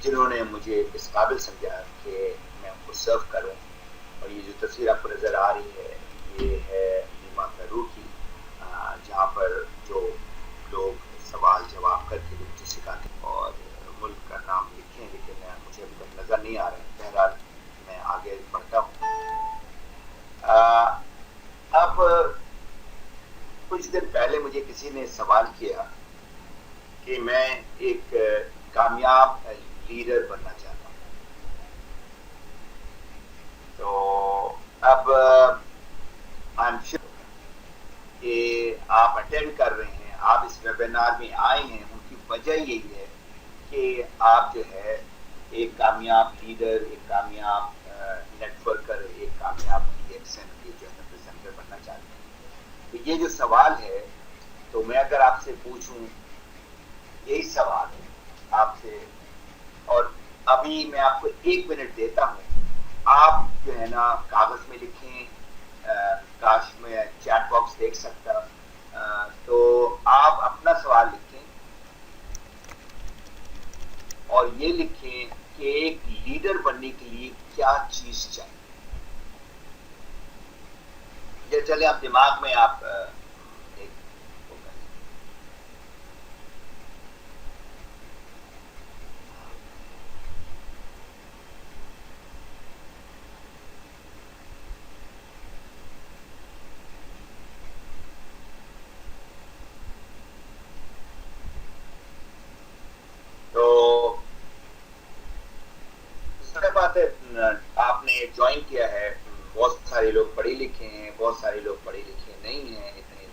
जिन्होंने मुझे इस काबिल समझा कि मैं उनको सर्व करूं। और ये जो तस्वीर आपको नज़र आ रही है ये है नीमा पेरू की, जहाँ पर जो लोग सवाल जवाब करके जो मुझे सिखाते हैं और मुल्क का नाम लिखे, लेकिन मुझे अभी तक नज़र नहीं आ रहा है। बहरहाल मैं आगे बढ़ता हूँ। अब कुछ दिन पहले मुझे किसी ने सवाल किया कि मैं एक कामयाब लीडर बनना चाहता हूँ। तो अब आई एम श्योर कि आप अटेंड कर रहे हैं, आप इस वेबिनार में आए हैं, उनकी वजह यही है कि आप जो है एक कामयाब लीडर, एक कामयाब नेटवर्कर, एक कामयाब DXN के जो है प्रेजेंटर बनना चाहते हैं। तो ये जो सवाल है, तो मैं अगर आपसे पूछूं यही सवाल है आपसे, और अभी मैं आपको 1 मिनट देता हूं, आप जो है ना कागज में लिखें। काश मैं चैट बॉक्स देख सकता, तो आप अपना सवाल लिखें और ये लिखें कि एक लीडर बनने के लिए क्या चीज चाहिए। ये चले आप दिमाग में आप एक तो सारी बात है, आपने ज्वाइन किया है, बहुत सारे लोग पढ़े लिखे हैं, बहुत सारे लोग पढ़े लिखे नहीं हैं, इतने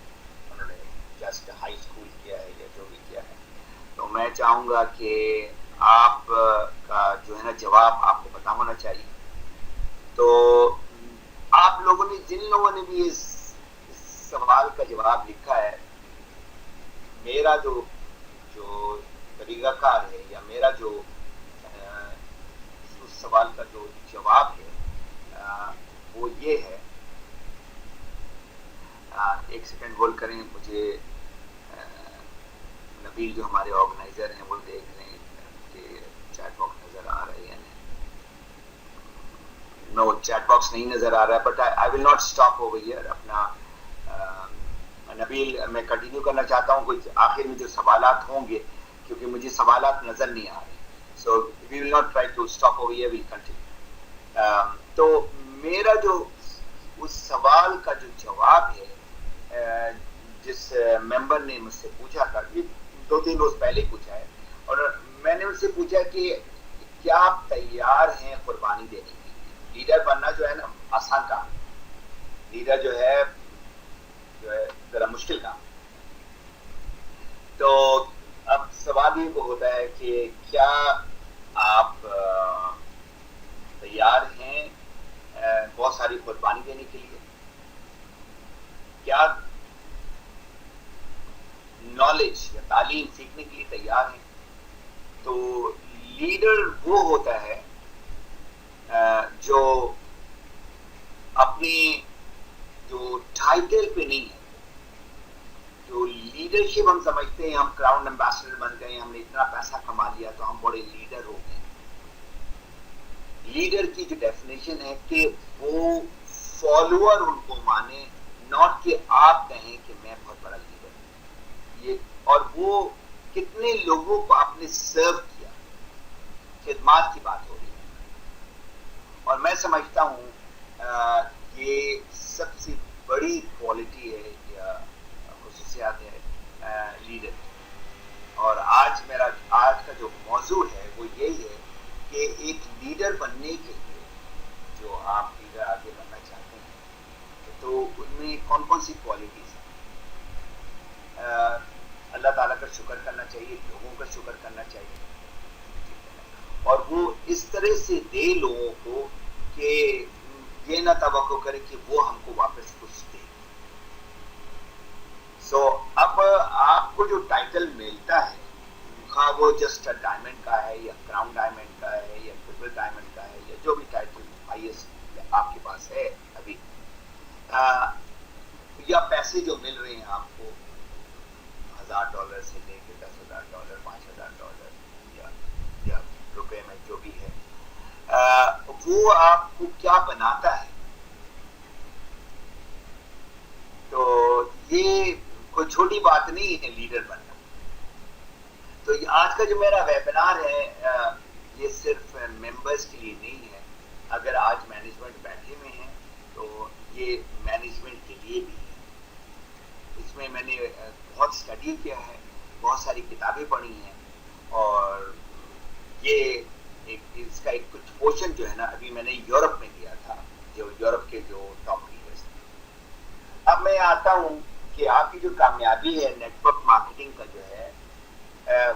उन्होंने जस्ट हाई स्कूल किया है या जो भी किया है। तो मैं चाहूंगा कि आप का जो है ना जवाब आपको पता होना चाहिए। तो आप लोगों ने, जिन लोगों ने भी इस सवाल का जवाब लिखा है, मेरा जो जो तरीकाकार है या मेरा जो उस सवाल का जो जवाब है वो ये है। एक सेकंड होल्ड करें, मुझे नबील जो हमारे ऑर्गेनाइजर हैं वो देख लें कि चैट बॉक्स नजर आ रहा है या नहीं। नो, चैट बॉक्स नहीं नजर आ रहा है, but I will not stop over here. अपना नबील, मैं कंटिन्यू करना चाहता हूँ कुछ आखिर में जो सवालात होंगे, क्योंकि मुझे सवालात नजर नहीं आ रहे। So we will not try to stop over here, will continue. तो मेरा जो उस सवाल का जो जवाब है, जिस मेंबर ने मुझसे पूछा था, ये 2-3 रोज पहले पूछा है, और मैंने उनसे पूछा कि क्या आप तैयार हैं कुर्बानी देने के लिए। लीडर बनना जो है ना आसान काम, लीडर जो है जरा मुश्किल काम। तो अब सवाल ये को होता है कि क्या आप तैयार हैं बहुत सारी कुर्बानी देने के लिए? क्या नॉलेज या तालीम सीखने के लिए तैयार हैं? तो लीडर वो होता है जो अपने जो टाइटल पे नहीं है, जो लीडरशिप हम समझते हैं, हम क्राउन एम्बेसडर बन गए, हमने इतना पैसा कमा लिया तो हम बड़े लीडर हो गए। लीडर की जो डेफिनेशन है कि वो फॉलोअर उनको माने, नॉट कि आप कहें कि मैं बहुत बड़ा लीडर हूं। ये, और वो कितने लोगों को आपने सर्व किया, खिदमत की बात हो रही है। और मैं समझता हूं ये सबसे बड़ी क्वालिटी है या खुसूसियात है लीडर। और आज का जो मौजू है वो यही है कि एक लीडर बनने के लिए, जो आप लीडर आगे बनना चाहते हैं, तो उनमें कौन कौन सी क्वालिटीज हैं। अल्लाह ताला का शुक्र करना चाहिए, लोगों का शुक्र करना चाहिए, और वो इस तरह से दे लोगों को कि ये ना तवक्को करे कि वो हमको वापस कुछ दे। सो अब आपको जो टाइटल मिलता है, हाँ वो जस्ट डायमंड का है या क्राउन डायमंड का है या ट्रिपल डायमंड का है या जो भी टाइटल हाईएस्ट आपके पास है अभी, या पैसे जो मिल रहे हैं आपको $1000 से लेके $10,000, $5,000 या रुपए वो आपको क्या बनाता है। तो ये कोई छोटी बात नहीं है लीडर बनना। तो आज का जो मेरा वेबिनार है ये सिर्फ मेंबर्स के लिए नहीं है। अगर आज मैनेजमेंट बैठे हुए हैं तो ये मैनेजमेंट के लिए भी है। इसमें मैंने बहुत स्टडी किया है, बहुत सारी किताबें पढ़ी हैं, और ये इसका एक कुछ पोर्शन जो है ना अभी मैंने यूरोप में दिया था, जो यूरोप के जो टॉप लीडर्स थे। अब मैं आता हूँ कि आपकी जो कामयाबी है नेटवर्क मार्केटिंग का जो है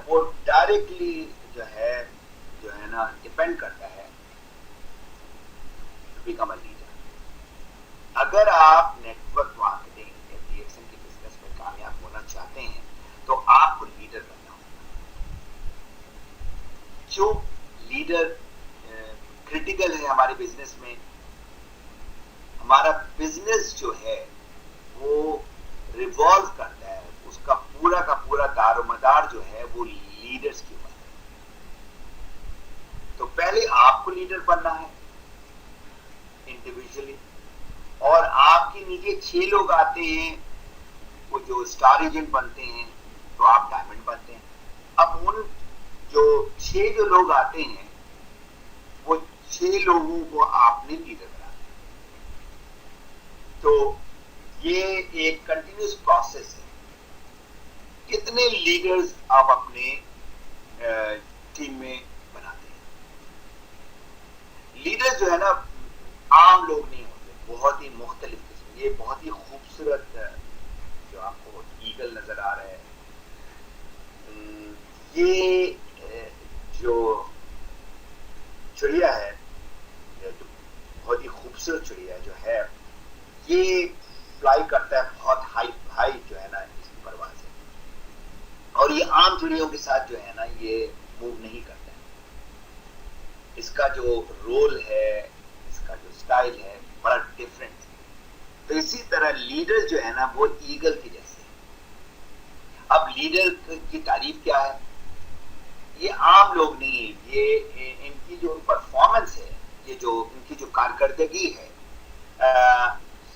वो डायरेक्टली जो है ना डिपेंड करता है टू बिकम अ लीडर। अगर आप नेटवर्क मार्केटिंग या डीएक्सएन के बिजनेस में कामयाब होना चाहते हैं तो आपको लीडर बनना होगा। क्यों लीडर क्रिटिकल है हमारे बिजनेस में? हमारा बिजनेस जो है वो रिवॉल्व करता है, उसका पूरा का पूरा दारोमदार जो है वो लीडर्स के ऊपर है। तो पहले आपको लीडर बनना है इंडिविजुअली, और आपके नीचे 6 लोग आते हैं, वो जो स्टार एजेंट बनते हैं, तो आप डायमंड बनते हैं। अब उन जो 6 जो लोग आते हैं वो 6 लोगों को आपने लीडर बनाना है। तो ये एक कंटिन्यूस प्रोसेस है। कितने लीडर्स आप अपने टीम में बनाते हैं? लीडर्स जो है ना आम लोग नहीं होते, बहुत ही मुख्तलिफ किस्म। ये बहुत ही खूबसूरत जो आपको ईगल नजर आ रहा है, ये जो चिड़िया है, जो बहुत ही खूबसूरत चिड़िया जो है, ये फ्लाई करता है बहुत हाई हाई जो है ना इसकी परवाज है, और ये आम चिड़ियों के साथ जो है ना ये मूव नहीं करता है। इसका जो रोल है, इसका जो स्टाइल है बड़ा डिफरेंट है। तो इसी तरह लीडर जो है ना वो ईगल के जैसे है। अब लीडर की तारीफ क्या है? ये आम लोग नहीं है, ये इनकी जो परफॉर्मेंस है, ये जो इनकी जो कारकर्दगी है,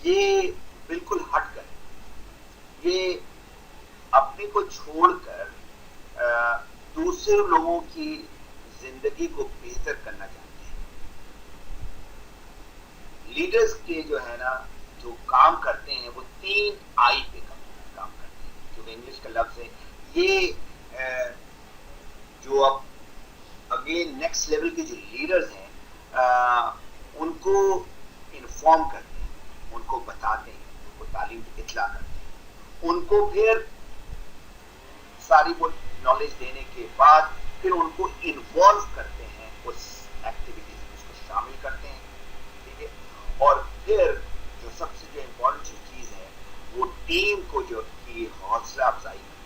ये बिल्कुल हट कर, ये अपने को छोड़कर दूसरे लोगों की जिंदगी को बेहतर करना चाहते हैं। लीडर्स के जो है ना जो काम करते हैं वो 3 आई पे काम करते हैं, जो इंग्लिश का लफ्ज है। ये जो अब अगले नेक्स्ट लेवल के जो लीडर्स हैं उनको इन्फॉर्म करते हैं, उनको बताते हैं, उनको तालीम इतला करते हैं, उनको फिर सारी वो नॉलेज देने के बाद फिर उनको इन्वॉल्व करते हैं उस एक्टिविटीज में, उसको शामिल करते हैं, ठीक है। और फिर जो सबसे जो इम्पोर्टेंट चीज है वो टीम को जो की हौसला अफजाई करते हैं।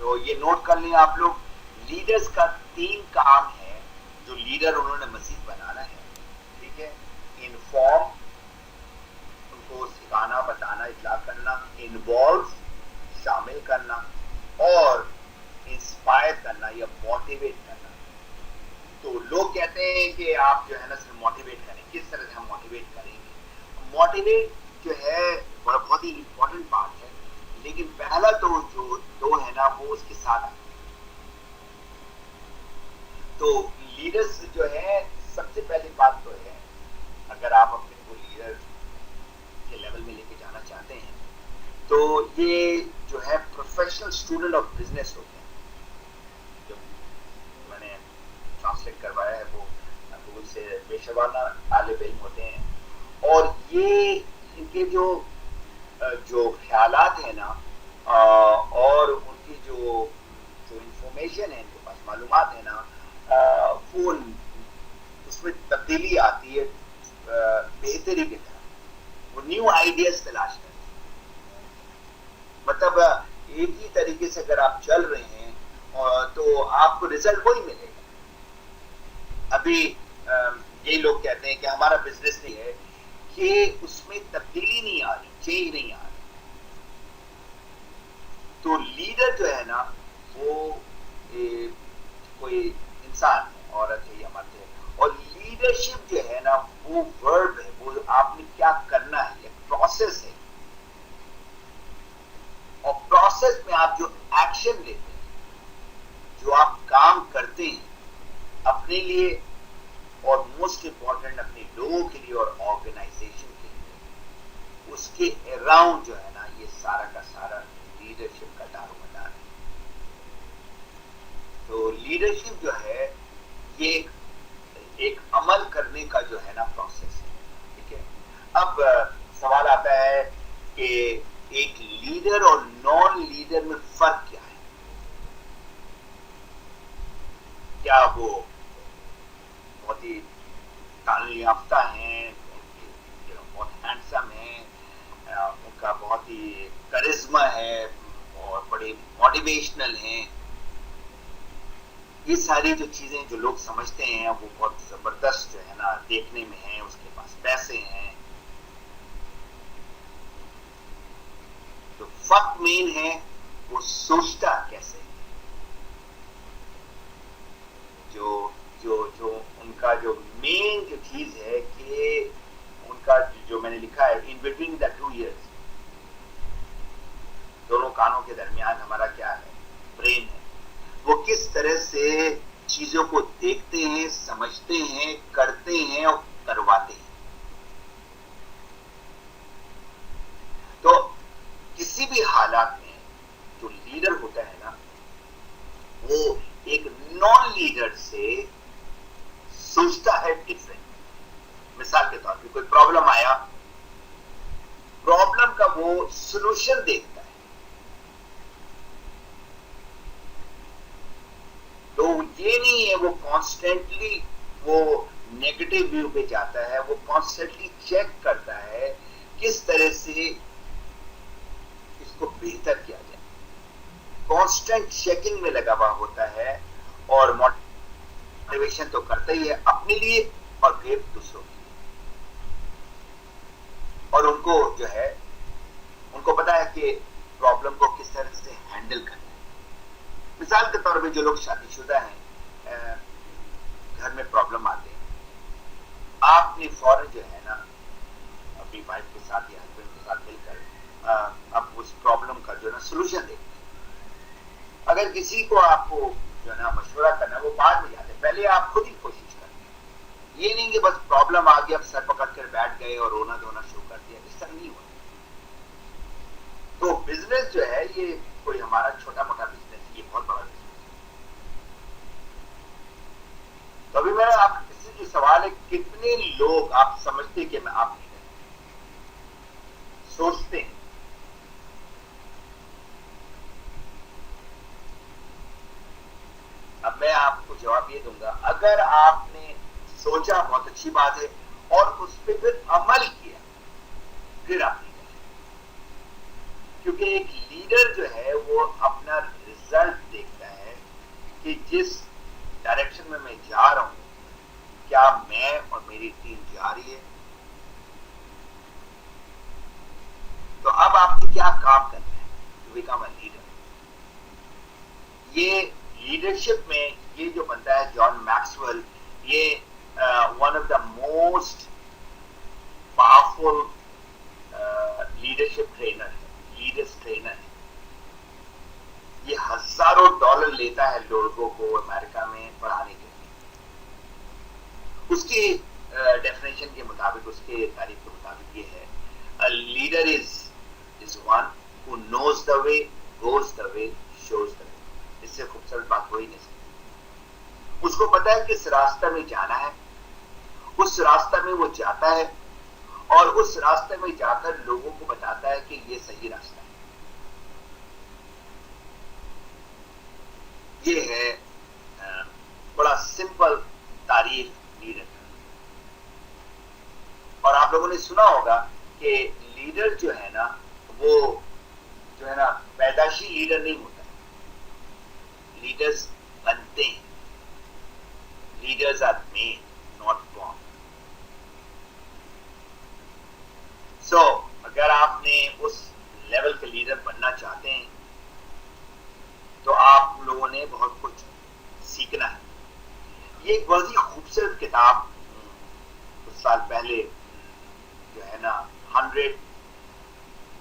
तो ये नोट कर लें आप लोग, लीडर्स का 3 काम है जो लीडर उन्होंने मजीद बनाना है, ठीक है। इन्फॉर्म, उनको सिखाना, बताना, इतला करना, इन्वॉल्व, शामिल करना, और इंस्पायर करना या मोटिवेट करना। तो लोग कहते हैं कि आप जो है ना सिर्फ मोटिवेट करें। किस तरह से हम मोटिवेट करेंगे? मोटिवेट जो है बहुत ही इंपॉर्टेंट बात है, लेकिन पहला तो जो दो है ना वो उसके साथ आते हैं। तो लीडर्स जो है सबसे पहली बात तो है, अगर आप अपने को लीडर के लेवल में लेके जाना चाहते हैं तो ये जो है प्रोफेशनल स्टूडेंट ऑफ बिजनेस होते हैं। जो मैंने ट्रांसलेट करवाया है वो गूगल से पेशेवाना तालिब इल्म होते हैं, और ये इनके जो ख्यालात है ना और उनकी जो इंफॉर्मेशन है, इनके पास मालूमात है ना, वो उसमें तब्दीली आती है बेहतरी की तरफ। वो न्यू आइडियाज तलाश करते हैं। मतलब एक ही तरीके से अगर आप चल रहे हैं तो आपको रिजल्ट वही मिलेगा। अभी ये लोग कहते हैं कि हमारा बिजनेस नहीं है, कि उसमें तब्दीली नहीं आ रही, चेंज नहीं आ रही। तो लीडर जो है ना वो कोई इंसान है, औरत है या मर्द है, लीडरशिप जो है ना वो वर्ब है, वो आपने क्या करना है, ये प्रोसेस है। और प्रोसेस में आप जो एक्शन लेते हैं, जो आप काम करते हैं अपने लिए और मोस्ट इंपॉर्टेंट अपने लोगों के लिए और ऑर्गेनाइजेशन के लिए, उसके अराउंड जो है ना ये सारा का सारा लीडरशिप का दारोमदार है। तो लीडरशिप जो है ये एक अमल करने का जो है ना प्रोसेस है, ठीक है। अब सवाल आता है कि एक लीडर और नॉन लीडर में फर्क क्या है? क्या वो बहुत ही तालीम याफ्ता हैं, बहुत हैंडसम हैं, उनका बहुत ही करिश्मा है और बड़े मोटिवेशनल हैं, ये सारी जो चीजें जो लोग समझते हैं वो बहुत जबरदस्त जो है ना देखने में है, उसके पास पैसे हैं, तो फर्क मेन है वो सोचता कैसे, जो जो जो उनका जो मेन जो चीज है कि उनका जो मैंने लिखा है इन बिटवीन द 2 ईयर्स, दोनों कानों के दरमियान हमारा क्या है, ब्रेन है, वो किस तरह से चीजों को देखते हैं, समझते हैं, करते हैं और करवाते हैं। तो किसी भी हालात में जो लीडर होता है ना वो एक नॉन लीडर से सोचता है डिफरेंट। मिसाल के तौर पे कोई प्रॉब्लम आया, प्रॉब्लम का वो सॉल्यूशन देखता है, तो ये नहीं है वो कॉन्स्टेंटली वो नेगेटिव व्यू पे जाता है, वो कॉन्स्टेंटली चेक करता है किस तरह से इसको बेहतर किया जाए, कांस्टेंट चेकिंग में लगा हुआ होता है और मोटिवेशन तो करता ही है अपने लिए और फिर दूसरों के लिए। और उनको जो है उनको पता है कि प्रॉब्लम को किस तरह से हैंडल करना है। मिसाल के तौर पे जो लोग शादीशुदा हैं, घर में प्रॉब्लम आते हैं, आपने फौरन जो है ना अपनी वाइफ के साथ या हस्बैंड के साथ मिलकर अब उस प्रॉब्लम का जो है ना सोल्यूशन देखते हैं। अगर किसी को आपको जो है ना मशवरा करना है वो बाद में जाते हैं, पहले आप खुद ही कोशिश करते हैं। ये नहीं कि बस प्रॉब्लम आ गया सर पकड़ कर बैठ गए और रोना धोना शुरू कर दिया, इस तरह नहीं होता। तो बिजनेस जो है ये कोई हमारा छोटा मोटा बिजनेस, ये बहुत बड़ा बिजनेस। तो अभी मेरा आपसे जो सवाल है, कितने लोग आप समझते कि मैं आप सोचते हैं? अब मैं आपको जवाब ये दूंगा, अगर आपने सोचा बहुत अच्छी बात है और उस पर फिर अमल किया, फिर आप लीडर हैं। क्योंकि एक लीडर जो है वो अपना रिजल्ट देखता है कि जिस डायरेक्शन में मैं जा रहा हूं क्या मैं और मेरी टीम जा रही है। तो अब आपने क्या काम करना है टू बिकम अ लीडर। ये लीडरशिप में ये जो बनता है जॉन मैक्सवेल, ये one of the most powerful leadership trainer है, लीडर्स ट्रेनर है। ये हजारों डॉलर लेता है लोगों को अमेरिका में पढ़ाने के लिए। उसकी डेफिनेशन के मुताबिक, उसके तारीफ के मुताबिक ये है, a leader is one who knows the way, goes the way, shows the way। इससे खूबसूरत बात हो ही नहीं सकती। उसको पता है किस रास्ते में जाना है, उस रास्ते में वो जाता है और उस रास्ते में जाकर लोगों को बताता है कि ये सही रास्ता है। ये है बड़ा सिंपल तारीफ लीडर का। और आप लोगों ने सुना होगा कि लीडर जो है ना वो जो है ना पैदाशी लीडर नहीं होता है, लीडर्स बनते हैं। Leaders are made, not born. So अगर आपने उस लेवल के लीडर बनना चाहते हैं तो आप लोगों ने बहुत कुछ सीखना है। ये एक बहुत ही खूबसूरत किताब कुछ साल पहले जो है ना 100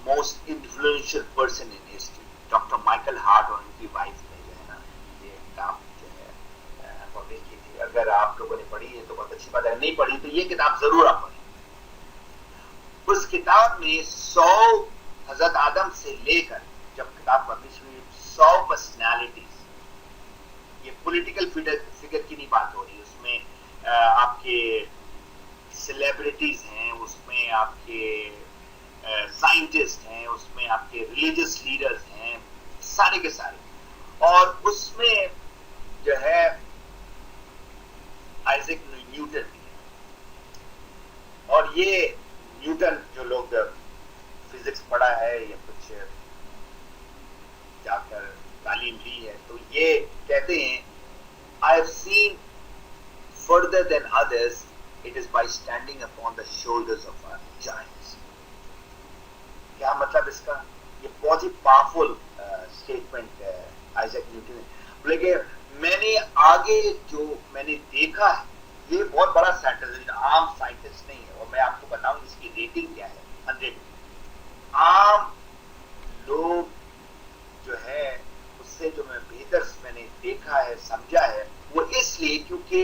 most influential person in history, doctor Michael Hart और उनकी वाइफ ने जो है ना ये किताब जो है पब्लिश की थी। अगर आप लोगों ने पढ़ी है तो बहुत अच्छी बात है, नहीं पढ़ी तो ये किताब जरूर आप पढ़ें। उस किताब में 100 हजरत आदम से लेकर जब किताब पब्लिश हुई 100 पर्सनैलिटीज, ये पॉलिटिकल फिगर की नहीं बात हो रही, उसमें आपके सेलिब्रिटीज हैं, उसमें आपके साइंटिस्ट हैं, उसमें आपके रिलीजियस लीडर्स हैं, सारे के सारे। और उसमें जो है आइजैक न्यूटन भी है। और ये न्यूटन, जो लोग फिजिक्स पढ़ा है या कुछ जाकर तालीम ली है, तो ये कहते हैं I have seen further than others, it is by standing upon the shoulders of our giants. क्या मतलब इसका? ये बहुत ही पावरफुल स्टेटमेंट आइजैक न्यूटन ने बोले कि मैंने देखा है, ये बहुत बड़ा साइंटिस्ट, आम साइंटिस्ट नहीं है। और मैं आपको बताऊं इसकी रेटिंग क्या है, 100। आम लोग जो है उससे जो मैं बेहतर मैंने देखा है, समझा है, वो इसलिए क्योंकि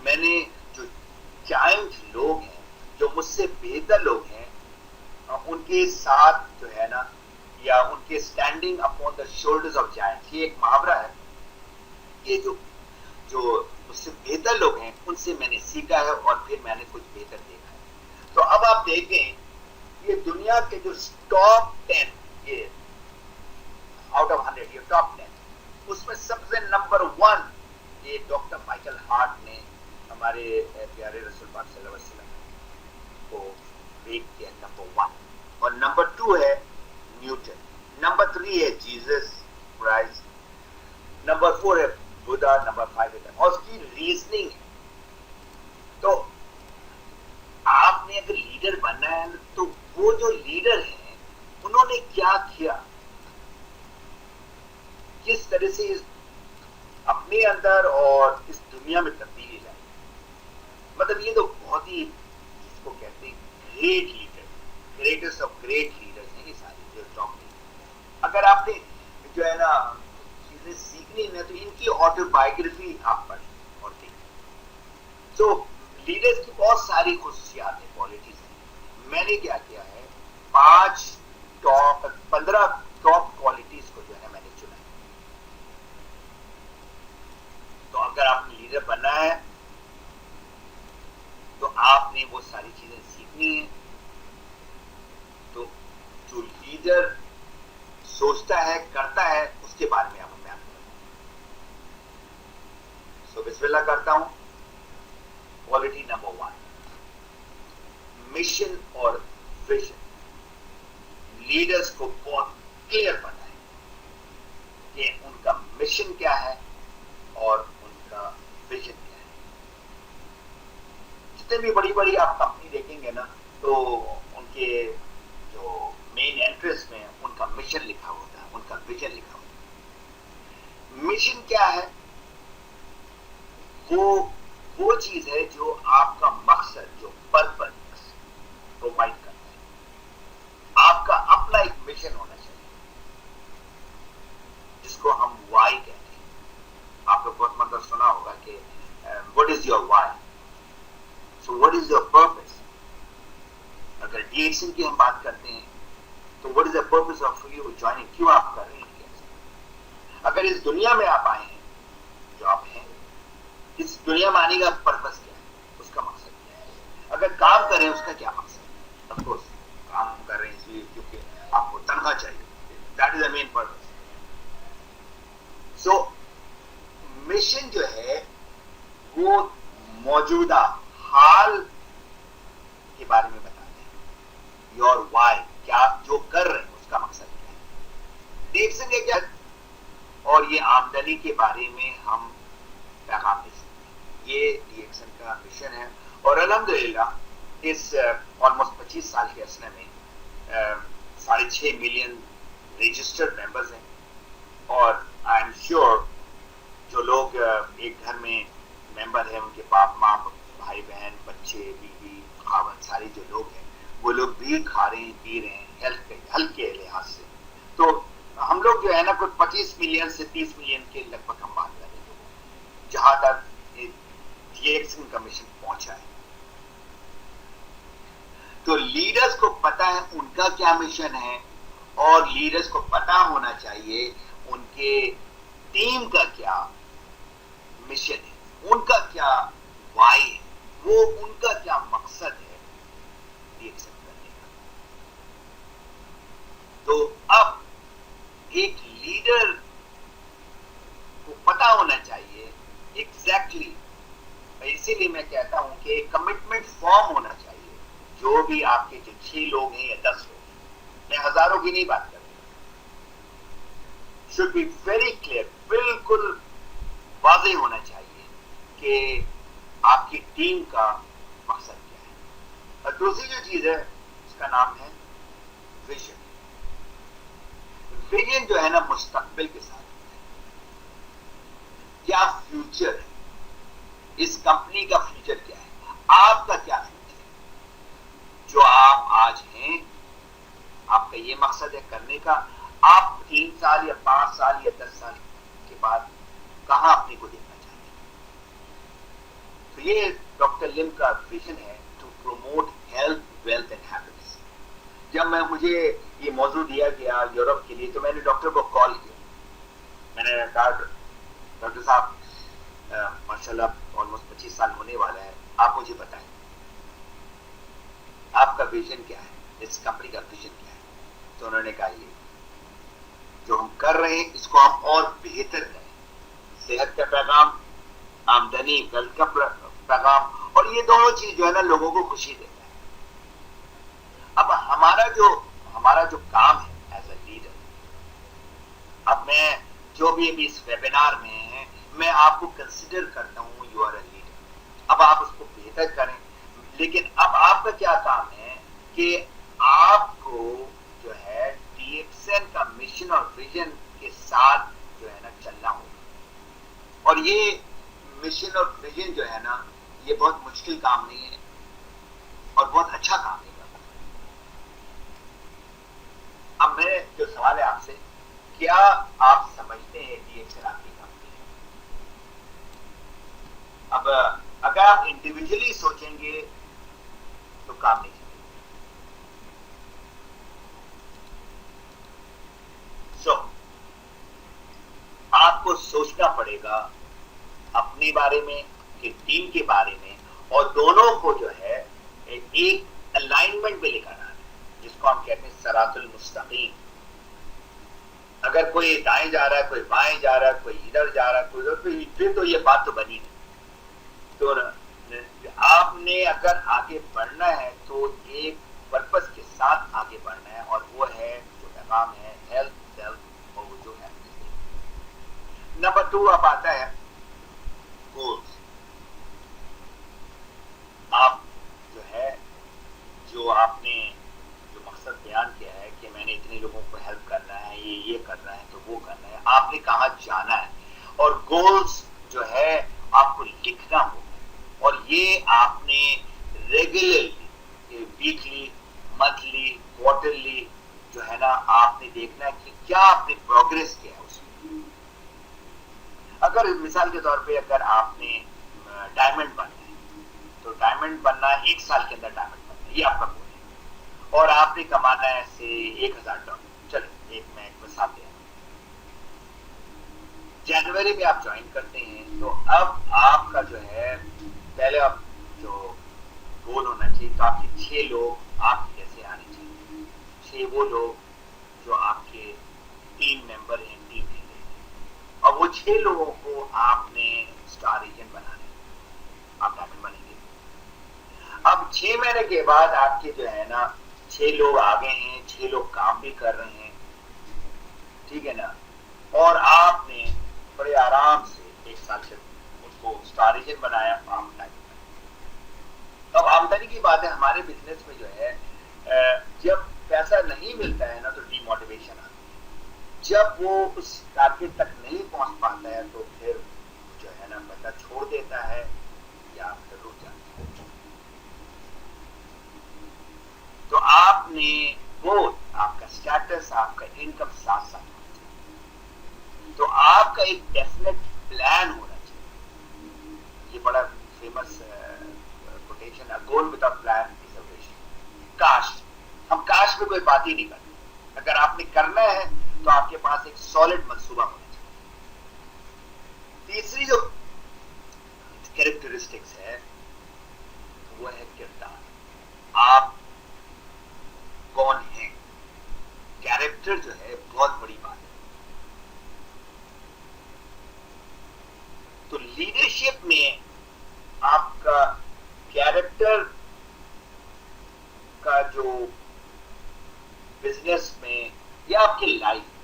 मैंने जो जायंट लोग हैं, जो मुझसे बेहतर लोग हैं, उनके साथ जो है ना, या उनके standing upon the shoulders of giants, ये एक मुहावरा है। ये जो मुझसे बेहतर लोग हैं उनसे मैंने सीखा है और फिर मैंने कुछ बेहतर देखा है। तो अब आप देखें, ये दुनिया के जो टॉप 10, ये आउट ऑफ 100, ये टॉप 10, उसमें सबसे नंबर 1 ये डॉक्टर माइकल हार्ट ने हमारे प्यारे रसूल पाक सल्लल्लाहु अलैहि वसल्लम को रेट किया नंबर 1। और नंबर 2 है न्यूटन, नंबर 3 है जीसस क्राइस्ट, नंबर 4 है बुद्धा, नंबर 5 है। और उसकी रीजनिंग है, तो आपने अगर लीडर बनना है तो वो जो लीडर हैं उन्होंने क्या किया, किस तरह से अपने अंदर और इस दुनिया में तब्दीली लाई। मतलब ये तो बहुत ही, जिसको कहते हैं great leader, greatest of great leaders हैं ये सारे जो टॉप में। अगर आपने जो है ना चीजें सीखनी है तो इनकी ऑटोबायोग्राफी आप पढ़ें और देखें। तो लीडर्स की बहुत सारी खुसूसियात है, क्वालिटीज हैं। मैंने क्या किया है, 15 टॉप क्वालिटीज को जो है मैंने चुना है। तो अगर आपने लीडर बनना है तो आपने वो सारी चीजें सीखनी है। तो जो लीडर सोचता है, करता है, उसके बारे में आप बयान करें। सो बिस्मिल्लाह करता हूं। क्वालिटी नंबर 1, मिशन और विजन। लीडर्स को बहुत क्लियर पता है कि उनका मिशन क्या है और उनका विजन क्या है। जितने भी बड़ी बड़ी आप कंपनी देखेंगे ना, तो उनके जो मेन एंट्रेंस में उनका मिशन लिखा होता है, उनका विजन लिखा होता है। मिशन क्या है? वो चीज है जो आपका मकसद, जो पर्पस प्रोवाइड करता है। आपका अपना एक मिशन होना चाहिए, जिसको हम वाई कहते हैं। आप लोग बहुत मतलब सुना होगा कि what is your why, so what is your purpose. अगर डीएक्सन की हम बात करते हैं तो what is the purpose of you joining, क्यों आप कर रहे हैं डीएक्सन। अगर इस दुनिया में आप आए हैं, जो आप हैं, इस दुनिया में आने का पर्पस क्या है, उसका मकसद क्या है। अगर काम कर रहे हैं उसका क्या मकसद है। ऑफ कोर्स काम कर रहे हैं इसलिए क्योंकि आपको तनख्वाह चाहिए, that is the main purpose. So mission जो है वो मौजूदा हाल के बारे में बताते हैं। योर वाई, क्या आप जो कर रहे हैं उसका मकसद क्या है। डीएक्सन के क्या, और ये आमदनी के बारे में हम पैगाम दे सकते हैं। ये डीएक्सन का मिशन है। और अल्हम्दुलिल्लाह इस ऑलमोस्ट 25 साल के अरसे में 6.5 मिलियन रजिस्टर्ड मेंबर्स हैं। और आई एम श्योर जो लोग एक घर में मेंबर हैं, उनके बाप माँ, भाई बहन, बच्चे, बीवी, खावत, सारे जो लोग हैं वो लोग भी खा रहे हैं, पी रहे हैं हेल्थ के लिहाज से। तो हम लोग जो है ना कुछ 25 मिलियन से 30 मिलियन के लगभग हम बात कर रहे हैं जहां तक डिएक्शन कमीशन पहुंचा है। तो लीडर्स को पता है उनका क्या मिशन है और लीडर्स को पता होना चाहिए उनके टीम का क्या मिशन है, उनका क्या वाई है, वो उनका क्या मकसद है डिएक्शन करने का। तो अब एक लीडर को पता होना चाहिए एग्जैक्टली, इसीलिए मैं कहता हूं कि एक कमिटमेंट फॉर्म होना चाहिए। जो भी आपके जो 6 लोग हैं या 10 लोग हैं, मैं हजारों की नहीं बात कर रहा, शुड बी वेरी क्लियर, बिल्कुल वाज़ेह होना चाहिए कि आपकी टीम का मकसद क्या है। और दूसरी जो चीज है उसका नाम है विजन। विजन जो है ना मुस्तकबिल के साथ क्या फ्यूचर है, इस कंपनी का फ्यूचर क्या है, आपका क्या फ्यूचर है, जो आप आज हैं, आपका ये मकसद है करने का। आप 3 साल या 5 साल या 10 साल के बाद कहां अपने को देखना चाहते हैं। तो ये डॉक्टर लिम का विजन है, to promote health, wealth and happiness. जब मुझे ये मौजूद दिया गया यूरोप के लिए, तो मैंने डॉक्टर को कॉल किया। मैंने कहा डॉक्टर साहब माशाल्लाह ऑलमोस्ट 25 साल होने वाला है, आप मुझे बताएं आपका विजन क्या है, इस कंपनी का विजन क्या है। तो उन्होंने कहा ये जो हम कर रहे हैं इसको हम और बेहतर करें, सेहत का पैगाम, आमदनी, वेल्थ का पैगाम, और ये दोनों चीज जो है ना लोगों को खुशी देता है। अब हमारा जो काम है एज ए लीडर, अब मैं जो भी अभी इस वेबिनार में है, मैं आपको कंसिडर करता हूं यू आर ए लीडर। अब आप उसको बेहतर करें, लेकिन अब आपका क्या काम है कि आपको जो है डीएक्सएन का मिशन और विजन के साथ जो है ना चलना होगा। और ये मिशन और विजन जो है ना, ये बहुत मुश्किल काम नहीं है और बहुत अच्छा काम है। अब मेरे जो सवाल है आपसे, क्या आप समझते हैं डीएक्सएन आपकी कंपनी है? अब अगर आप इंडिविजुअली सोचेंगे तो काम नहीं चलेगा। आपको सोचना पड़ेगा अपने बारे में, कि टीम के बारे में, और दोनों को जो है एक अलाइनमेंट में लेकर आना है, जिसको हम कहते हैं सरातुल मुस्तकीम। अगर कोई दाएं जा रहा है, कोई बाएं जा रहा है, कोई इधर जा रहा है, कोई उधर, फिर तो ये बात तो बनी नहीं। तो आपने अगर आगे बढ़ना है तो एक पर्पस के साथ आगे बढ़ना है, और वो है जो पैगाम है हेल्थ, सेल्फ और वो जो है। नंबर 2 अब आता है गोल्स। आप जो है, जो आपने जो मकसद बयान किया है कि मैंने इतने लोगों को हेल्प करना है, ये करना है, तो वो करना है, आपने कहाँ जाना है, और गोल्स जो है आपको लिखना होगा। और ये आपने रेगुलरली, वीकली, मंथली, क्वार्टरली जो है ना, आपने देखना है कि क्या आपने प्रोग्रेस किया है उसमें। अगर मिसाल के तौर पे अगर आपने डायमंड बनना है, तो डायमंड बनना 1 साल के अंदर डायमंड बनना है, ये आपका गोल है। और आपने कमाना है से $1000। चलो मैं एक मिसाल दे रहा हूं। जनवरी में आप ज्वाइन करते हैं, तो अब आपका जो है पहले आप जो गोल होना चाहिए, तो आपके 6 लोग आपके जैसे आने चाहिए। 6 वो लोग जो आपके टीम मेंबर हैं, टीम लीडर हैं, और वो 6 लोगों को आपने स्टार एजेंट बनाना है, आप डायमंड बनेंगे। अब 6 महीने के बाद आपके जो है ना 6 लोग आ गए हैं, 6 लोग काम भी कर रहे हैं, ठीक है ना, और आपने बड़े आराम से 1 साल से उनको स्टार एजेंट बनाया, आप डायमंड। अब आमदनी की बात है, हमारे बिजनेस में जो है जब पैसा नहीं मिलता है ना, तो डिमोटिवेशन आती है। जब वो उस टारगेट तक नहीं पहुंच पाता है, तो फिर जो है ना बंदा छोड़ देता है या फिर रुक जाता है। इनकम साथ साथ होना चाहिए। तो आपका एक डेफिनेट प्लान होना चाहिए। ये बड़ा फेमस कोटेशन है, goal without plan is a wish. काश, हम काश में कोई बात ही नहीं करते। अगर आपने करना है तो आपके पास एक सॉलिड मंसूबा होना चाहिए। तीसरी जो कैरेक्टरिस्टिक्स है वो है किरदार। आप कौन हैं? कैरेक्टर जो है बहुत बड़ी बात है। तो लीडरशिप में आपका कैरेक्टर का जो बिजनेस में या आपकी लाइफ में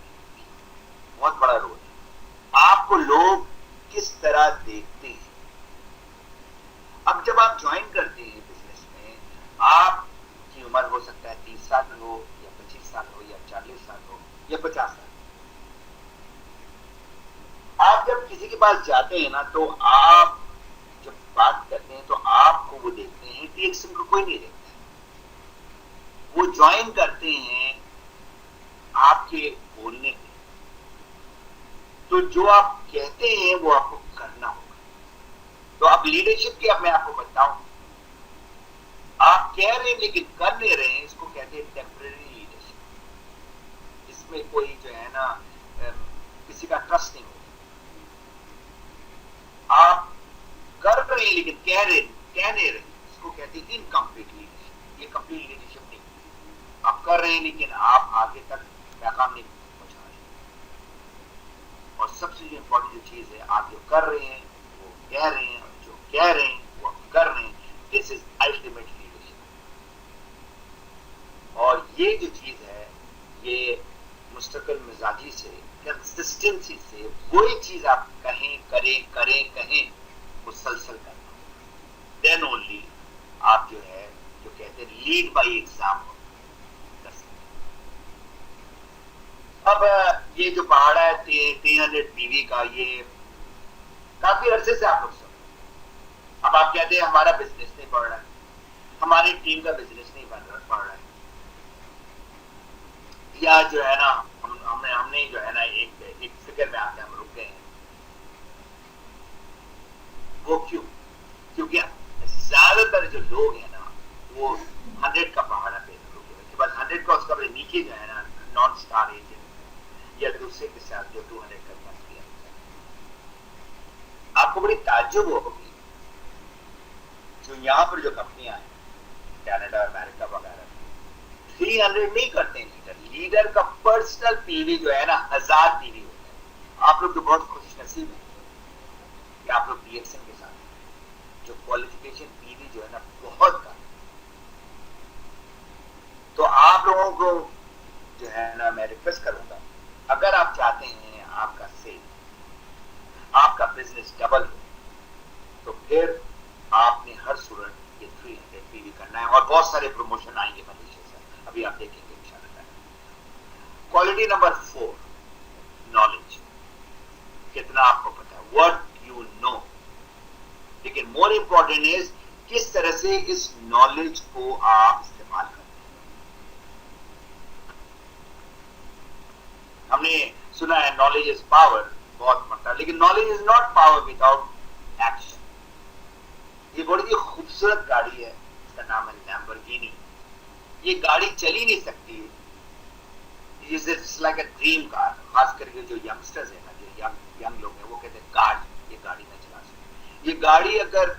बहुत बड़ा रोल है। आपको लोग किस तरह देखते हैं। अब जब आप ज्वाइन करते हैं बिजनेस में, आपकी उम्र हो सकता है 30 साल हो या 25 साल हो या 40 साल हो या 50 साल। आप जब किसी के पास जाते हैं ना, तो आप जब बात करते हैं तो आपको वो देखते हैं, रिएक्शन को कोई नहीं देखता है। वो ज्वाइन करते हैं आपके बोलने पे। तो जो आप कहते हैं वो आपको करना होगा। तो आप लीडरशिप की, अब मैं आपको बताऊं, आप कह रहे हैं लेकिन कर नहीं रहे हैं, इसको कहते हैं टेम्परेरी लीडरशिप। इसमें कोई जो है ना किसी का ट्रस्ट नहीं होगा। आप कर रहे हैं लेकिन कह नहीं रहे, इसको कहते हैं इनकम्प्लीट लीडरशिप। ये कंप्लीट लीडरशिप नहीं। आप कर रहे हैं लेकिन आप आगे तक पैगाम नहीं पहुंचा रहे। और सबसे जो इंपॉर्टेंट जो चीज है, आप जो कर रहे हैं वो कह रहे हैं, जो कह रहे हैं वो कर रहे हैं। This is ultimate leadership. और ये जो चीज है, ये मुस्तकिल मिजाजी से, कंसिस्टेंसी से, वही चीज आप कहें, करें मुसलसल करना, देन ओनली आप जो है, जो कहते हैं लीड बाय एग्जाम्पल कर सकते। अब ये जो पहाड़ा है 300 पीवी का, ये काफी अरसे से आप लोग सुन। अब आप कहते हैं हमारा बिजनेस नहीं बढ़ रहा है, हमारी टीम का बिजनेस नहीं बढ़ रहा है, या जो है ना हमने जो है ना एक फिगर में आके हम रुक गए हैं। वो क्यों? क्योंकि ज्यादातर जो लोग हैं ना, वो 100 का पहाड़ा पे रुके हुए। बस 100 का, उसका नीचे जो है ना नॉन स्टार एजेंट या दूसरे के साथ जो 200 का काम किया। आपको बड़ी ताज्जुब होगी, जो यहाँ पर जो कंपनियां हैं कनाडा, अमेरिका वगैरह, 300 नहीं करते लीडर का पर्सनल पीवी जो है ना 1000 पीवी होता है। आप लोग तो बहुत खुशनसीब हैं कि आप लोग डीएक्सन के साथ जो क्वालिफिकेशन पीवी जो है ना बहुत कम। तो आप लोगों को जो है ना मैं रिक्वेस्ट करूंगा, अगर आप चाहते हैं आपका सेल, आपका बिजनेस डबल हो, तो फिर आपने हर सूरत ये 300 पीवी करना है। और बहुत सारे प्रमोशन आएंगे मलेशिया से, अभी आप देखेंगे। Quality number 4, knowledge. कितना आपको पता है, व्हाट यू नो। लेकिन मोर इंपॉर्टेंट इज किस तरह से इस नॉलेज को आप इस्तेमाल करते हैं। हमने सुना है नॉलेज इज पावर, बहुत मतलब, लेकिन knowledge is not power without action. ये बड़ी खूबसूरत गाड़ी है, इसका नाम है लैम्बोर्गिनी। ये गाड़ी चल ही नहीं सकती, it's like a dream car. खास करके जो यंगस्टर्स है ना, जो यंग लोग हैं, वो कहते हैं काश ये गाड़ी मैं चला सकूं। ये गाड़ी अगर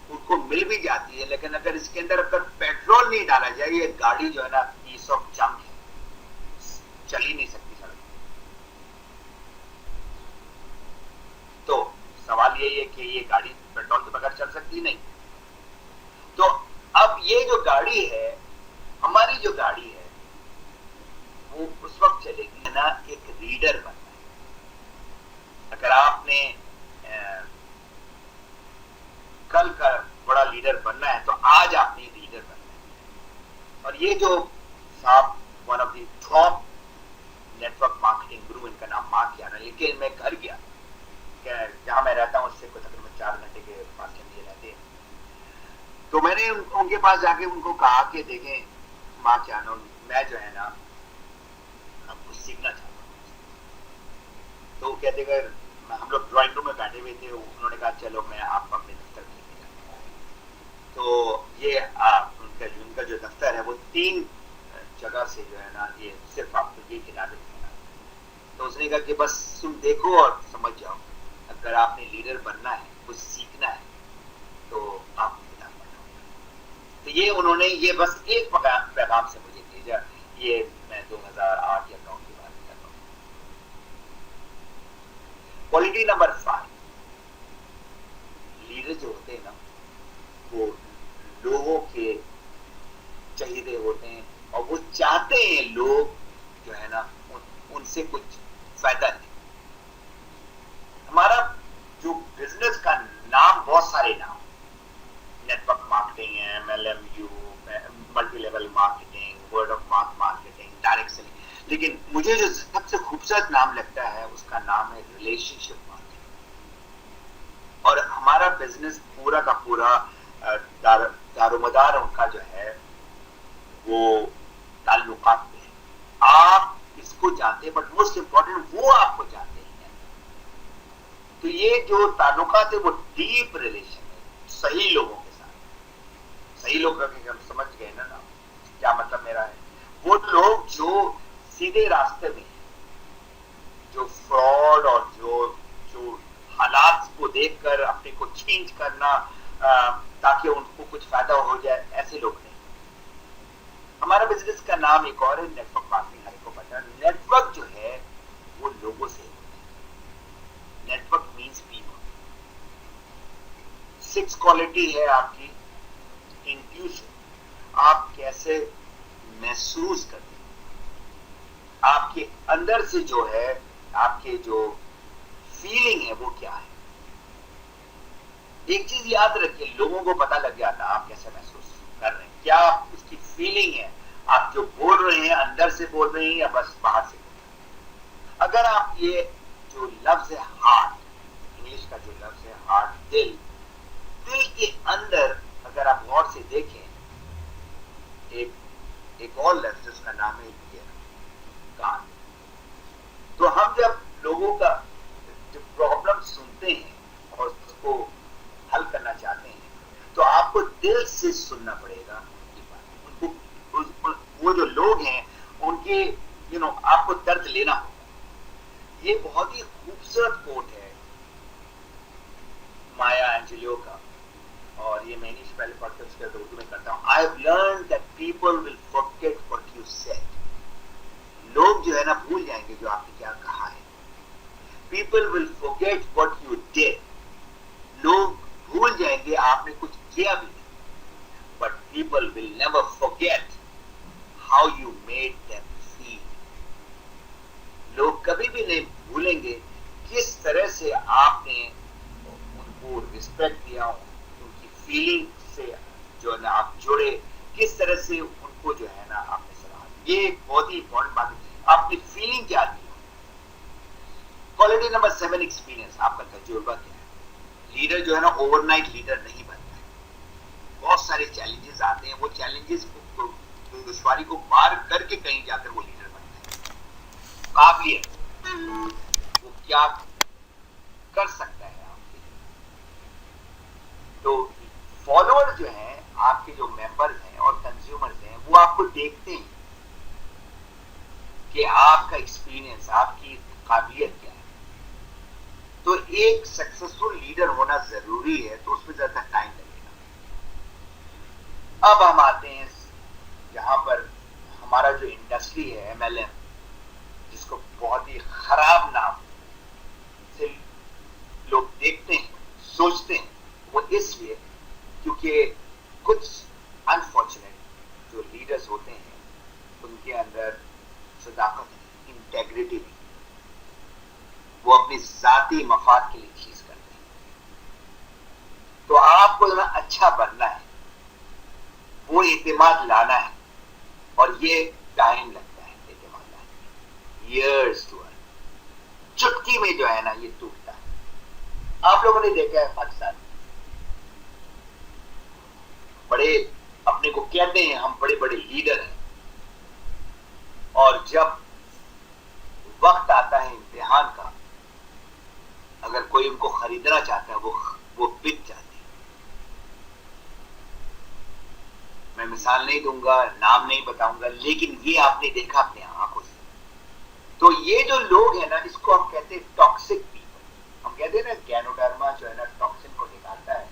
उनको मिल भी जाती है, लेकिन अगर इसके अंदर अगर पेट्रोल नहीं डाला जाए, ये गाड़ी जो है ना पीस ऑफ जंक है, चल ही नहीं सकती सड़क। तो सवाल यही है कि ये गाड़ी पेट्रोल के बगैर चल सकती नहीं। तो अब ये जो गाड़ी है, हमारी जो गाड़ी है, वो उस वक्त चलेगी ना एक रीडर बनना है। अगर आपने कल का बड़ा लीडर बनना है, तो आज आपने रीडर बनना है। और ये जो साहब one of the top network marketing गुरु, इनका नाम मार्क याना, लेकिन मैं घर गया, जहां मैं रहता हूं उससे कुछ तकरीबन 4 घंटे के पास चलिए रहते हैं। तो मैंने उनके पास जाके उनको कहा कि देखें मार्क याना, मैं जो है ना सीखना चाहता हूँ। तो वो कहते अगर हम लोग ड्राइंग रूम में बैठे हुए थे, उन्होंने कहा चलो मैं आपको अपने दफ्तर में लेके जाता हूँ। तो ये उनका जो दफ्तर है वो 3 जगह से जो है ना, ये सिर्फ आपको ये किताबें दिखाना। तो उसने कहा कि बस तुम देखो और समझ जाओ, अगर आपने लीडर बनना है, कुछ सीखना है, तो आप किताब पढ़ो। तो ये उन्होंने ये बस एक पैगाम से मुझे भेजा। ये मैं 2008 या 9 की बात कर रहा हूँ। क्वालिटी नंबर 5, लीडर जो होते हैं ना, वो लोगों के चाहिए होते हैं और वो चाहते हैं लोग जो है ना उनसे कुछ फायदा ले। हमारा जो बिजनेस का नाम, बहुत सारे नाम, नेटवर्क मार्केटिंग है, MLMU, multi level marketing, word of mouth marketing, direct selling, लेकिन मुझे जो सबसे खूबसूरत नाम लगता है उसका नाम है रिलेशनशिप मार्केटिंग। और हमारा बिजनेस पूरा का पूरा दारोमदार उनका जो है वो ताल्लुकात में है। आप इसको जानते हैं, बट मोस्ट इंपॉर्टेंट वो आपको जानते हैं। तो ये जो ताल्लुकात है वो डीप रिलेशन है सही लोगों के साथ। सही लोग हम समझ गए ना क्या मतलब मेरा है। वो लोग जो सीधे रास्ते में है, जो फ्रॉड और जो हालात को देखकर अपने को चेंज करना ताकि उनको कुछ फायदा हो जाए, ऐसे लोग नहीं। हमारा बिजनेस का नाम एक और है, नेटवर्क मार्केटिंग। हर को पता है नेटवर्क जो है वो लोगों से होता है। Network means people. 6 क्वालिटी है आपकी इंट्यूशन, आप कैसे महसूस करते हैं, आपके अंदर से जो है आपके जो फीलिंग है वो क्या है। एक चीज याद रखिए, लोगों को पता लग जाता है आप कैसे महसूस कर रहे हैं, क्या उसकी फीलिंग है, आप जो बोल रहे हैं अंदर से बोल रहे हैं या बस बाहर से बोल रहे हैं। अगर आप ये जो लफ्ज है हार्ट, इंग्लिश का जो लफ्ज है हार्ट, दिल के अंदर अगर आप गौर से देखें, एक और लफ्ज उसका नाम है कान। तो हम जब लोगों का जो प्रॉब्लम सुनते हैं और उसको हल करना चाहते हैं, तो आपको दिल से सुनना पड़ेगा उनको। वो जो लोग हैं उनके आपको दर्द लेना होगा। ये बहुत ही खूबसूरत कोट है माया एंजेलियो का, और ये मैंने पहले पढ़कर उसके उर्दू में करता हूँ। I have learned that people will forget what you said. लोग जो है ना भूल जाएंगे जो आपने क्या कहा है। People will forget what you did. लोग भूल जाएंगे आपने कुछ किया भी नहीं, but people will never forget how you made them feel. लोग कभी भी नहीं भूलेंगे किस तरह से आपने उनको रिस्पेक्ट दिया, उनकी फीलिंग से जो है ना आप जुड़े, किस तरह से उनको जो है ना आपने सलाह। ये बहुत ही इंपॉर्टेंट बात है, आपकी फीलिंग क्या दी। क्वालिटी नंबर 7, एक्सपीरियंस, आपका तजुर्बा क्या है। लीडर जो है ना ओवरनाइट लीडर नहीं बनता है। बहुत सारे चैलेंजेस आते हैं, वो चैलेंजेस को दुश्वारी को पार करके कहीं जाकर वो लीडर बनता है। काबिलियत, वो क्या कर सकता है आपके। तो फॉलोअर जो हैं, आपके जो मेंबर्स हैं और कंज्यूमर्स हैं, वो आपको देखते हैं कि आपका एक्सपीरियंस, आपकी काबिलियत क्या है। तो एक सक्सेसफुल लीडर होना जरूरी है, तो उसमें ज्यादा टाइम लगेगा। अब हम आते हैं जहां पर हमारा जो इंडस्ट्री है MLM, जिसको बहुत ही खराब नाम से लोग देखते हैं, सोचते हैं, वो इसलिए क्योंकि कुछ अनफॉर्चुनेट जो लीडर्स होते हैं उनके अंदर सदाकत नहीं, इंटेग्रिटी नहीं, वो अपनी जाती मफाद के लिए चीज करते हैं। तो आपको जो अच्छा बनना है, वो एतमाद लाना है, और ये टाइम लगता है एतमाद लाने, ईयर्स टू अर्न। चुटकी में जो है ना ये टूटता है। आप लोगों ने देखा है पाकिस्तान बड़े अपने को कहते हैं हम बड़े बड़े लीडर हैं, और जब खरीदना चाहता है वो बिक जाती है। मैं मिसाल नहीं दूंगा, नाम नहीं बताऊंगा, लेकिन ये आपने देखा अपने आंखों से। तो ये जो लोग हैं ना, इसको हम कहते हैं टॉक्सिक पीपल। हम कहते हैं ना गैनोडर्मा जो है ना टॉक्सिन को निकालता है।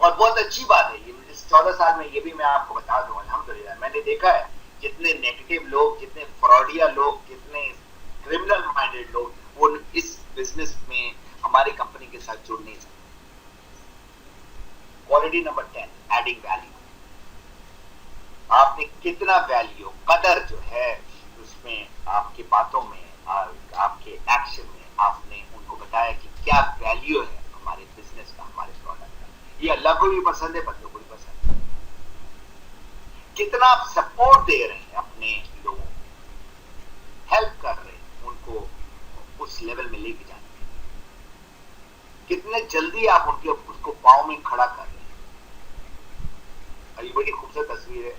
और बहुत अच्छी बात है, ये इस 14 साल में ये भी मैं आपको बता दूं, अल्हम्दुलिल्लाह मैंने देखा है जितने नेगेटिव लोग, जितने फ्रॉडिया लोग, जितने क्रिमिनल माइंडेड लोग, वो इस बिजनेस में हमारी कंपनी के साथ जुड़ नहीं सकते। Quality number 10, adding value. आपने कितना वैल्यू, कदर जो है उसमें, आपकी बातों में, आपके एक्शन में आपने उनको बताया कि क्या वैल्यू है हमारे बिजनेस का, हमारे प्रोडक्ट का। ये अल्लाह को भी पसंद है, बंदों को भी पसंद है। कितना आप सपोर्ट दे रहे हैं अपने लोगों को, हेल्प कर रहे हैं उनको उस लेवल में लेके जाने के लिए। कितने जल्दी आप उनके उसको पांव में खड़ा कर रहे हैं। ये बड़ी खूबसूरत तस्वीर है,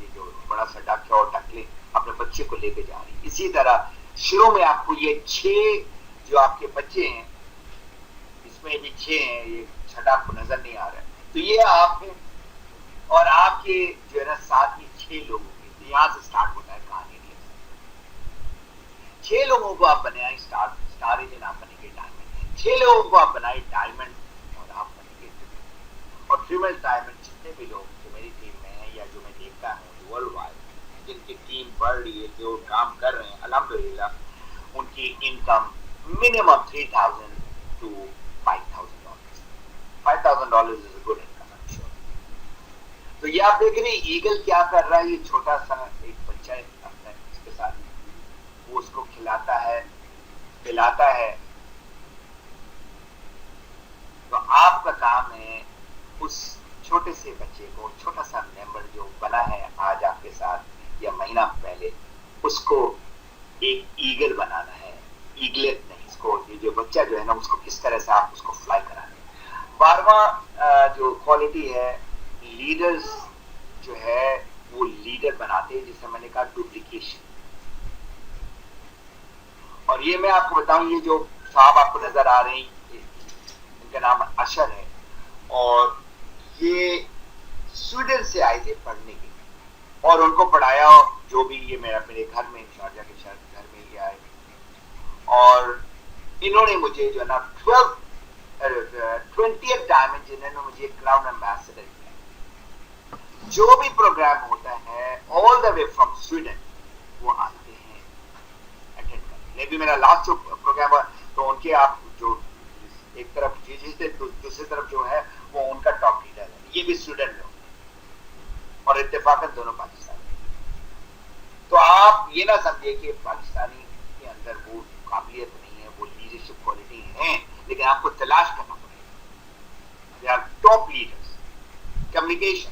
ये जो बड़ा सा डक और डकली अपने बच्चे को लेके जा रही है। इसी तरह शुरू में आपको ये 6 जो आपके बच्चे हैं, इसमें भी 6 हैं, ये छठा आपको नजर नहीं आ रहा है, तो ये आप हैं और आपके जो है ना साथ ही 6 लोगों के, तो यहां से स्टार्ट होता है कहानी। 6 लोगों को आप बनाए स्टार इंजन, आप बनेंगे डायमंड। 6 लोगों को आप बनाए डायमंड और आप बनेंगे ट्रिपल। और फीमेल डायमंड जितने भी लोग जो मेरी टीम में है या जो मैं देखता हूँ वर्ल्ड वाइड, जिनकी टीम बढ़ रही है, जो काम कर रहे हैं, अल्हम्दुलिल्लाह उनकी income minimum $3,000 to $5,000। $5,000 is a good income, I am sure. तो ये आप देख रहे हैं ईगल क्या कर रहा है। ये छोटा सा एक बच्चा है अपने इसके साथ, वो उसको खिलाता है, पिलाता है। तो आपका काम है उस छोटे से बच्चे को, छोटा सा मेंबर जो बना है आज आपके साथ या महीना पहले, उसको एक ईगल बनाना है। ईगलेट नहीं, इसको ये जो बच्चा जो है ना, उसको किस तरह से आप उसको फ्लाई कराना है। 12वां जो क्वालिटी है, लीडर्स जो है वो लीडर बनाते हैं, जिसे मैंने कहा डुप्लीकेशन। और ये मैं आपको बताऊं, ये जो साहब आपको नजर आ रहे हैं, इनका नाम अशर है और ये स्वीडन से आए थे पढ़ने के लिए और उनको पढ़ाया जो भी, ये मेरे घर में, शारजा के शहर घर में ही आए और इन्होंने मुझे जो है ना 20th डायमंड जिन्होंने मुझे क्राउन एम्बेसडर किया। जो भी प्रोग्राम होता है all the way from Sweden वो आते हैं अटेंड करने। भी मेरा लास्ट जो प्रोग्राम हुआ, तो उनके आप जो एक तरफ जीते, दूसरी तरफ जो है वो उनका टॉप लीडर है, ये भी स्वीडन लोग और इत्तेफाकन दोनों पाकिस्तानी। तो आप ये ना समझिए कि पाकिस्तानी के अंदर वो काबिलियत नहीं है, वो लीडरशिप क्वालिटी है, लेकिन आपको तलाश करना पड़ेगा। They are top leaders. Communication,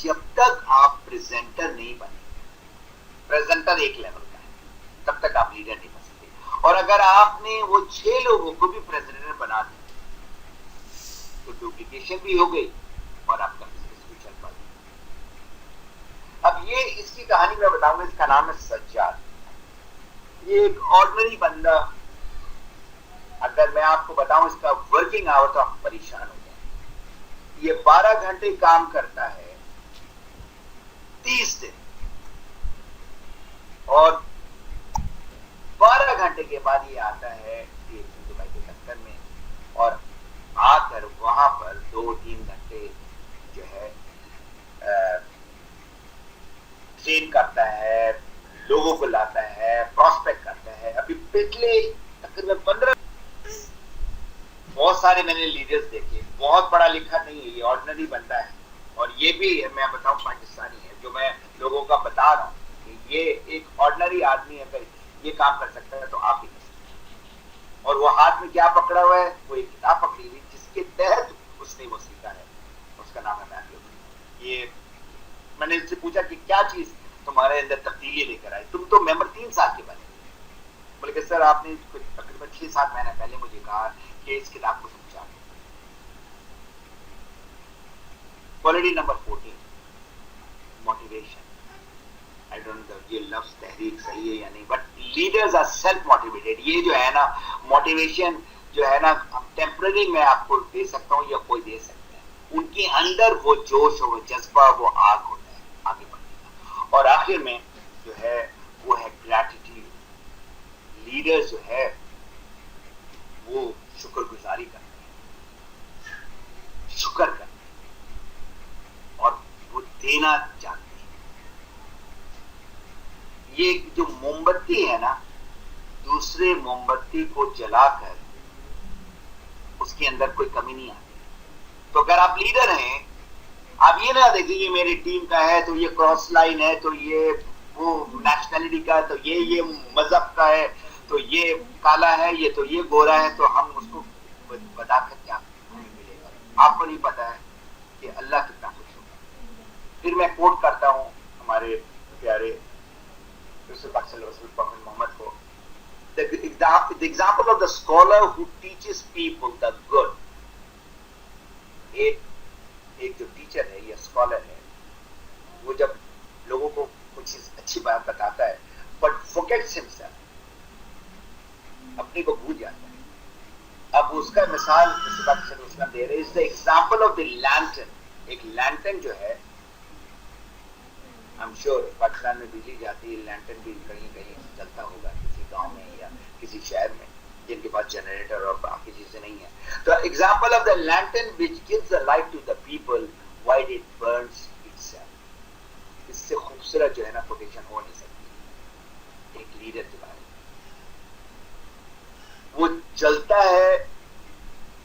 जब तक आप प्रेजेंटर नहीं बने, प्रेजेंटर एक लेवल का है, तब तक आप लीडर नहीं बन सकते। और अगर आपने वो 6 लोगों को भी प्रेसिडेंट बना दिया तो डुप्लीकेशन भी हो गई और आपका बिजनेस भी चल पाएगा। अब ये इसकी कहानी मैं बताऊंगा, इसका नाम है सज्जाद। ये एक ऑर्डिनरी बंदा, अगर मैं आपको बताऊं इसका वर्किंग आवर तो आप परेशान हो जाए। ये 12 घंटे काम करता है 30 दिन और 12 घंटे के बाद ये आता है दुबई के दफ्तर में और आकर वहां पर 2-3 घंटे जो है ट्रेन करता है, लोगों को लाता है, प्रोस्पेक्ट करता है। अभी पिछले तकरीबन 15 बहुत सारे मैंने लीडर्स देखे, बहुत पढ़ा लिखा नहीं है, ये ऑर्डिनरी बंदा है और ये भी मैं बताऊं पाकिस्तानी है, जो मैं लोगों का बता रहा हूं कि ये एक ऑर्डिनरी आदमी अगर ये काम कर सकता है तो आप भी कर सकते हैं। और वो हाथ में क्या पकड़ा हुआ है, वो एक किताब पकड़ी हुई जिसके तहत उसने वो सीखा है, उसका नाम है मैथ्यू। ये मैंने इससे पूछा कि क्या चीज तुम्हारे अंदर तब्दीली लेकर आई, तुम तो मेंबर 3 साल के बने। बोले कि सर आपने तकरीबन 6-7 महीने पहले मुझे कहा कि इस किताब को समझा। Quality number 14, motivation. I don't know ये लफ्ज तहरीक सही है या नहीं, but leaders are self motivated. ये जो है ना मोटिवेशन जो है ना टेम्पररी मैं आपको दे सकता हूँ या कोई दे सकता है, उनके अंदर वो जोश और वो जज्बा, वो आग होता है आगे बढ़ने का। और आखिर में जो है वो है ग्रैटिट्यूड। लीडर जो है वो शुक्रगुजारी करते हैं, शुक्र करते हैं और वो देना चाहते हैं। ये जो मोमबत्ती है ना, दूसरे मोमबत्ती को जलाकर उसके अंदर कोई कमी नहीं आती। तो अगर आप लीडर हैं, आप ये ना देखिए ये मेरी टीम का है तो ये क्रॉस लाइन है, तो ये वो नेशनलिटी का, तो ये मजहब का है, तो ये काला है, ये तो ये गोरा है, तो हम उसको बताकर क्या मिलेगा? आपको नहीं पता है कि अल्लाह कितना खुश होगा। फिर मैं कोट करता हूँ हमारे प्यारे प्रॉफेट मोहम्मद को, the example of the scholar who teaches people the good। एक जो टीचर है या स्कॉलर है, वो जब लोगों को कुछ अच्छी बात बताता है but forgets himself, अपने को भूल जाता है। अब उसका मिसाल दे रहे is the example of the lantern। एक लैंटर्न जो है, I'm sure पाकिस्तान में बिजली जाती है, लैंटर्न भी कहीं कहीं चलता होगा किसी गांव में या किसी शहर में जिनके पास जनरेटर और बाकी चीजें नहीं है। तो example of the lantern which gives the light to the people while it burns itself. इससे खूबसूरत जो है ना कोटेशन हो नहीं सकती एक लीडर के बारे में। वो जलता है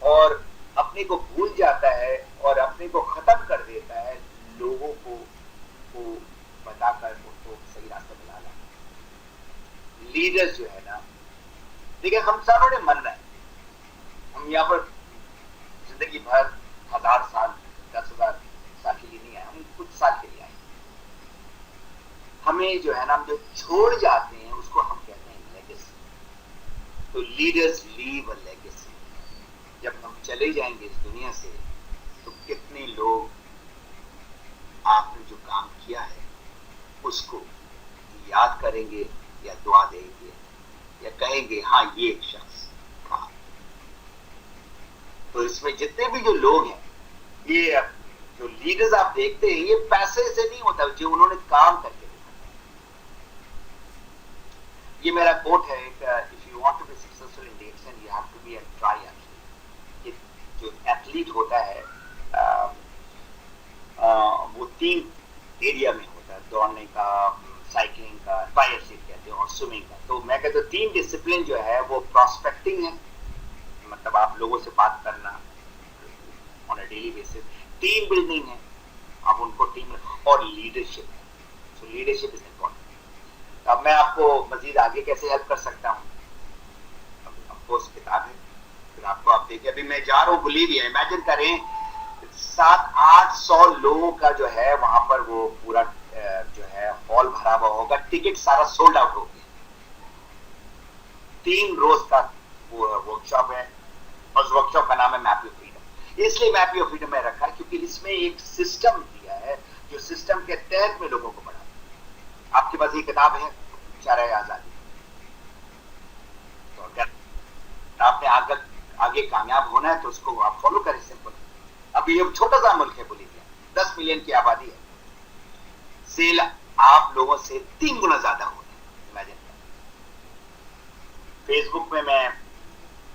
और अपने को भूल जाता है और अपने को खत्म कर देता है, लोगों को बताकर उनको सही रास्ते में लाना। लीडर्स जो है ना, देखिए हम सारों ने मरना है, हम यहाँ पर जिंदगी भर 1000 साल 10,000 साल के लिए नहीं आए, हम कुछ साल के लिए आए। हमें जो है ना, हम जो छोड़ जाते हैं उसको हम कहते हैं लेगेसी। तो लीडर्स लीव अ लेगेसी। जब हम चले जाएंगे इस दुनिया से तो कितने लोग आपने जो काम किया है उसको याद करेंगे या दुआ देंगे या कहेंगे हाँ ये एक शख्स था। तो इसमें जितने भी जो लोग हैं, ये जो लीडर्स आप देखते हैं, ये पैसे से नहीं होता, जो उन्होंने काम करके दिखाया। ये मेरा कोट है, if you want to be successful in defence you have to be a try. जो एथलीट होता है वो 3 एरिया में होता है, दौड़ने का, साइकिलिंग का, ट्रायसिक कहते हैं, और स्विमिंग का। तो मैं कहता हूँ 3 डिसिप्लिन जो है वो प्रॉस्पेक्टिंग है, मतलब आप लोगों से बात करना on a daily basis, team building है, आप उनको टीम, और लीडरशिप है। सो लीडरशिप इज इम्पोर्टेंट। अब मैं आपको मजीद आगे कैसे हेल्प कर सकता हूँ, अफकोर्स किताब है, फिर आपको आप देखिए। अभी मैं जा रहा हूँ बोलीविया, इमेजिन करें 700-800 लोगों का जो है वहां पर वो पूरा जो है हॉल भरा हुआ होगा, टिकट सारा सोल्ड आउट हो गया। 3 रोज का वो वर्कशॉप है, और उस वर्कशॉप का नाम है मैप योर फ्रीडम। इसलिए मैप योर फ्रीडम में रखा क्योंकि इसमें एक सिस्टम दिया है जो सिस्टम के तहत में लोगों को बढ़ाता है। आपके पास ये किताब है, चाराए आजादी। तो अगर आपने आगे कामयाब होना है तो उसको आप फॉलो करें, सिंपल। अभी ये छोटा सा मुल्क है बोलीविया, 10 मिलियन की आबादी है, सेल आप लोगों से 3 गुना ज्यादा हो रहा है। इमेजिन करें। फेसबुक में मैं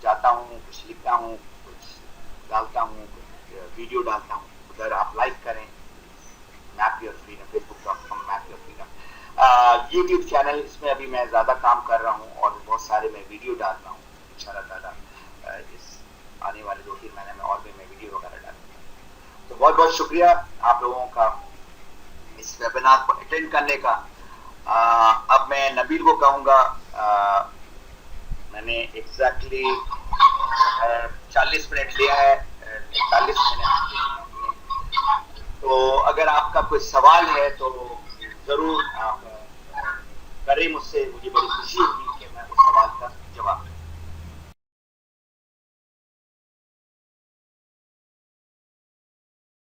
जाता हूँ, कुछ लिखता हूँ, कुछ डालता हूँ, कुछ वीडियो डालता हूँ, उधर आप लाइक करें, map your freedom, facebook.com map your freedom. YouTube channel, इसमें अभी मैं ज्यादा काम कर रहा हूँ और बहुत सारे मैं वीडियो डालता हूँ। इंशाअल्लाह ताला इस आने वाले 2-3 महीने में और भी मैं वीडियो वगैरह डालूंगा। तो बहुत बहुत शुक्रिया आप लोगों का इस वेबिनार को अटेंड करने का। अब मैं नबील को कहूंगा, मैंने एग्जैक्टली 40 मिनट लिया है, 41 मिनट। तो अगर आपका कोई सवाल है तो जरूर आप करें मुझसे, मुझे बड़ी खुशी होगी कि मैं उस सवाल का